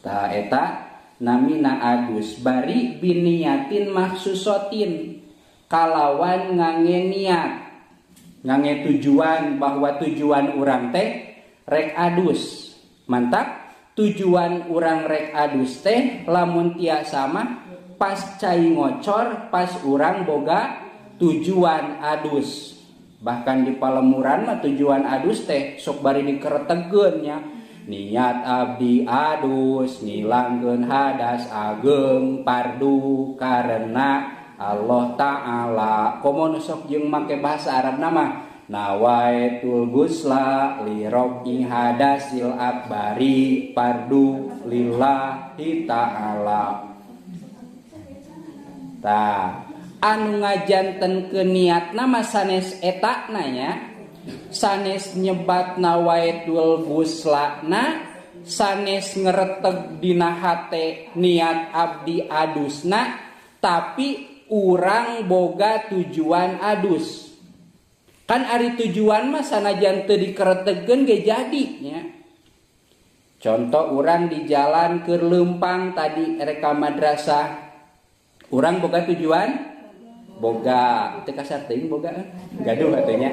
Ta eta namina adus bari biniyatin mahsusotin kalawan ngangge niat ngangge tujuan bahwa tujuan urang teh rek adus. Mantap, tujuan urang rek adus teh lamun tiasa mah pas cai ngocor pas urang boga tujuan adus. Bahkan di palemuran mah tujuan adus teh sok bari dikeretegeun nya. Niat abdi adus ngilangkeun hadas ageng pardu karena Allah Ta'ala. Komo sok jeung make bahasa Arab nama nawaitul gusla li robi hadasil akbari pardu lillahi ta'ala. Tah anu ngajantenkeun niat nama sanes eta nanya sanes nyebat nawaitul gusla na sanes ngereteg dina hate niat abdi adusna tapi urang boga tujuan adus. Kan ari tujuan mah sanajan teu dikeretegeun ge jadi nya. Contoh urang di jalan keur leumpang tadi reka madrasah. Urang boga tujuan boga teu kasar teuing boga gaduh atunya.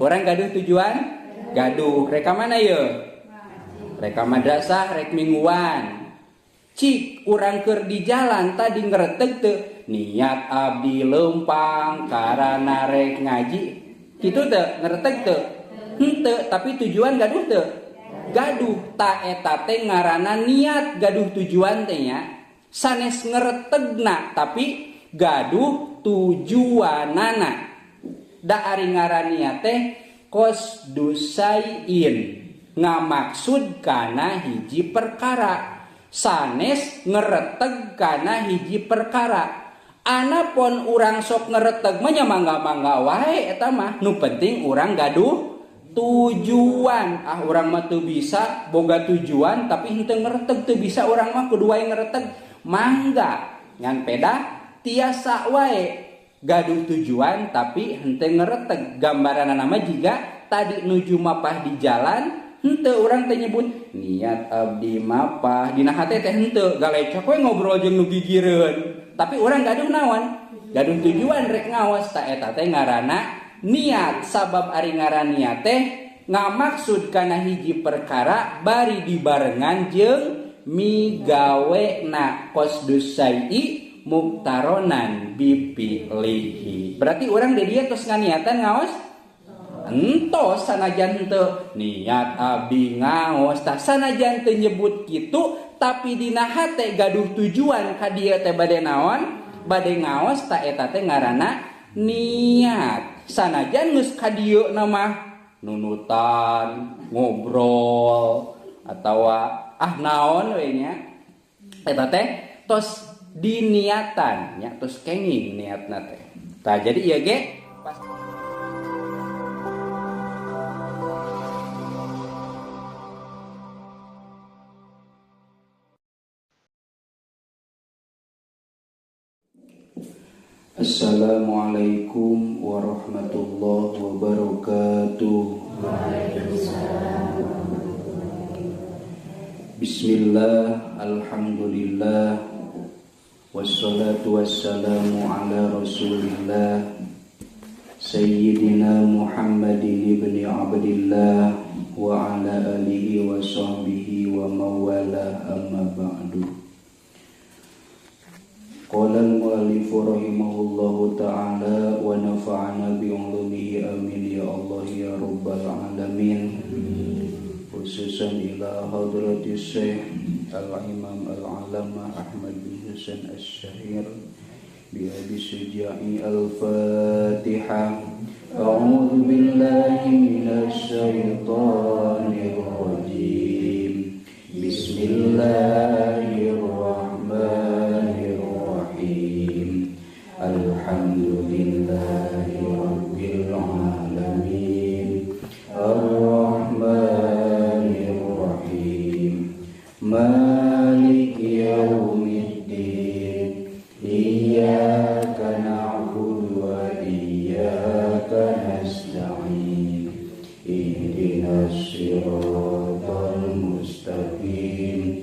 Urang gaduh tujuan gaduh reka mana ye? Reka madrasah rek mingguan. Cik urang keur di jalan tadi ngereteg teu niat abdi leumpang karana rek ngaji. Kitu teu ngereteg teu? Henteu, tapi tujuan gaduh teu? Gaduh. Ta eta teh ngaranna niat gaduh tujuan teh nya. Sanes ngeretegna tapi gaduh tujuanana. Da ari ngaran niat teh qasdusaiin ngamaksud kana hiji perkara. Sanes ngereteg kana hiji perkara. Anapun urang sok ngereteg mah nya mangga-mangga wae eta mah. Nu penting urang gaduh tujuan. Ah urang mah teu bisa boga tujuan tapi henteu ngereteg teu bisa urang mah kudu wae ngereteg. Mangga ngan peda tiasa wae gaduh tujuan tapi henteu ngereteg. Gambaranna nama jiga tadi nuju mapah di jalan henteu urang teh nyebut niat abdi mapah dina hate teh henteu galecok we ngobrol jeung nu gigireun. Tapi orang gaduh naon? Gaduh tujuan rek ngaos ta eta teh ngaranna niat. Sabab ari ngaran niat teh ngamaksud kana hiji perkara bari dibarengan jeung migawena qasdus syai'i muktaronan bipilihi. Berarti orang di dia terus nganiatan ngaos entos sanajan teu niat abdi ngaos tah sanajan teu nyebut kitu tapi dina hate gaduh tujuan ka dieu teh bade naon? Bade ngaos ta eta teh ngaranna niat. Sanajan geus ka dieu na mah nunutan, ngobrol atawa naon we nya. Eta teh tos diniatan nya tos kenging niatna teh. Tah jadi ieu ge pas Assalamualaikum warahmatullahi wabarakatuh. Bismillah, alhamdulillah, wassalatu wassalamu ala rasulillah Sayyidina Muhammadin ibni Abdillah wa ala alihi wa sahbihi wa mawala amma ba'du. Qala al-mu'allif rahimahullahu ta'ala wa nafa'ana bi'ulumihi amin ya Allah ya rabbal alamin. Khususan ila hadratis Syekh al-Imam al-Alama Ahmad bin Husain Asy-Syahir bi abi Syuja'i al-Fatihah. A'udzu billahi minasy syaithanir rajim. Bismillahirrahmanirrahim. Alhamdulillahi rabbil alamin. Ar-Rahmanir Rahim. Maliki yaumiddin. Iyyaka na'budu wa iyyaka nasta'in. Ihdinas siratal mustaqim.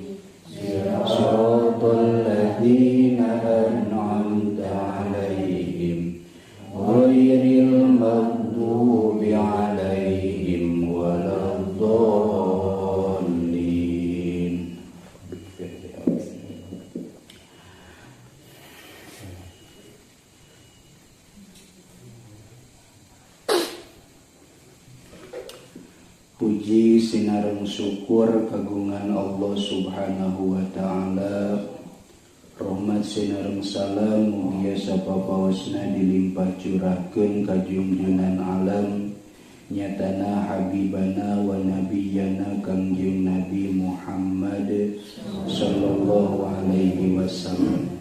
Puji sinareng syukur kagungan Allah Subhanahu wa ta'ala. Rahmat sinareng salam mugia sapapawasna dilimpah curahkeun ka junjunan alam nyatana habibana wa nabiyana kangjeng Nabi Muhammad sallallahu alaihi wasallam.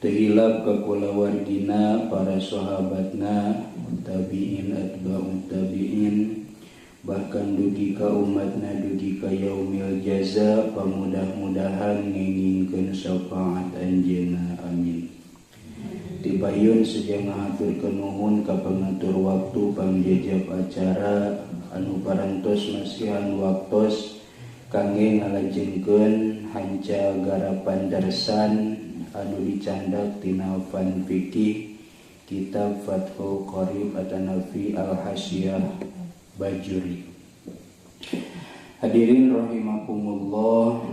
Tehilap kakulawargina para sahabatna tabi'in atba'ut tabi'in bahkan dugi ka umatna dugi ka yaumil jaza pamudah-mudahan ngingingkeun syafaat anjeunna amin. Tibayun sejeng ngahaturkeun nuhun ka pangatur waktu pangjajab acara anu parantos masihan waktos kangge ngalajengkeun hanca garapan darsan anu dicandak tina fan fikih kitab Fathul Qorib At-Tanafi Al-Hasyiyah Bajuri. Hadirin rahimakumullah.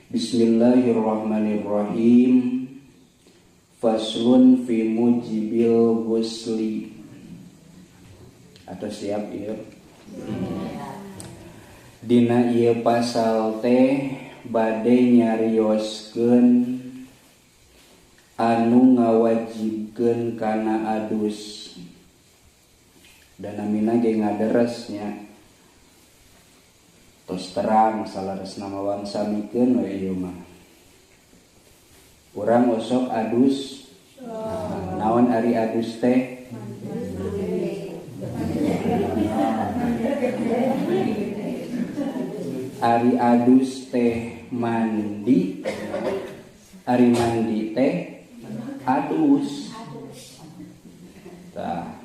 Bismillahirrahmanirrahim. Faslun fi mujibil ghusli. Atau siap ieu? Dina ieu pasal teh bade nyarioskeun anu ngawajibkeun kana adus. Dan amina ge ngaderesnya tos terang salaresna mawang samikeun we ieu mah. Urang osok adus. Naon ari adus teh? Ari adus teh mandi. Ari mandi teh adus. Tah.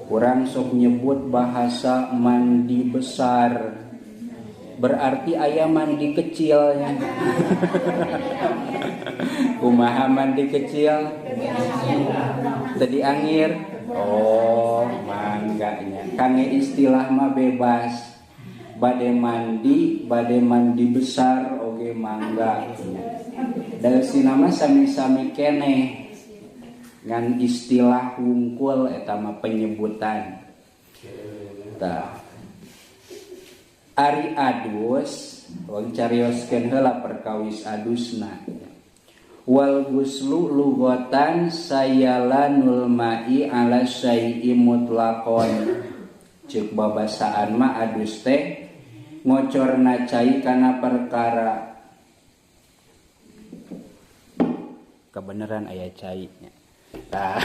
Kurang sok nyebut bahasa mandi besar, berarti aya mandi kecilnya. Kumaha mandi kecil? Tadi angir. Oh, mangganya. Kangge istilah mah bebas. Bade mandi besar oge mangga. Dari sinama sami-sami keneh. Ngan istilah hungkul eta mah penyebutan. Tah. Ari adus, wong carioskeun heula perkawis adusna. Wal ghuslu lughatan sayalanul ma'i ala syai'i mutlaqon. Ceuk babasaan mah adus teh ngocorna cai kana perkara. Kebeneran aya cai nya. Nah,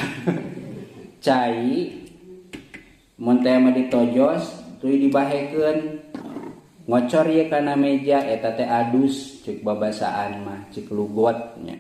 cai mun teh mah ditojos tuluy dibahekeun ngocor ye kana meja eta teh adus ceuk babasaan mah ceuk lugot nya.